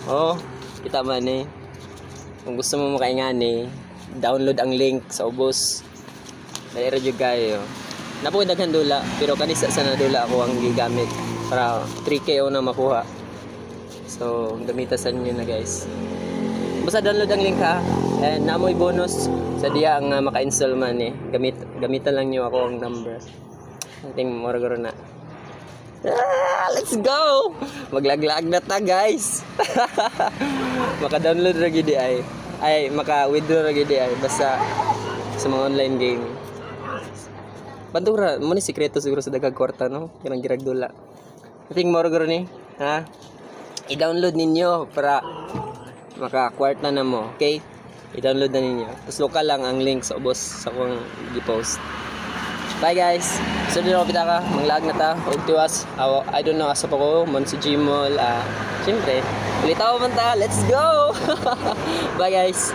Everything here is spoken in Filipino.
Oh, kita man eh. Kung gusto mo makaingani, download ang link sa ubos. Dahil radyo kayo. Napo daghan dula, pero kanisa sa nadula ako ang gigamit para 3K o na makuha. So, gamitasan nyo na guys. Basta download ang link ha. And namoy bonus sa diya ang maka-install man eh. Gamitan lang nyo ako ang number. Ating moragoro na. Let's go! Maglaglag na ta guys. Maka-download ra gid ay maka-withdraw ra gid basta sa mga online game. Bandura mo ni sikreto siguro sa dagag kwarta no. Kanang giragdula. Ating moragoro ni, ha? I-download ninyo para maka-kwarta na mo, okay? I-download na ninyo. Tapos lokal lang ang link sa ubos sa akong i-post. Bye guys. So dito ako pitaka, manglag na ta. Og tiwas, I don't know asa pa ko, mon si Gmall. Siyempre, ulitaw man ta. Let's go. Bye guys.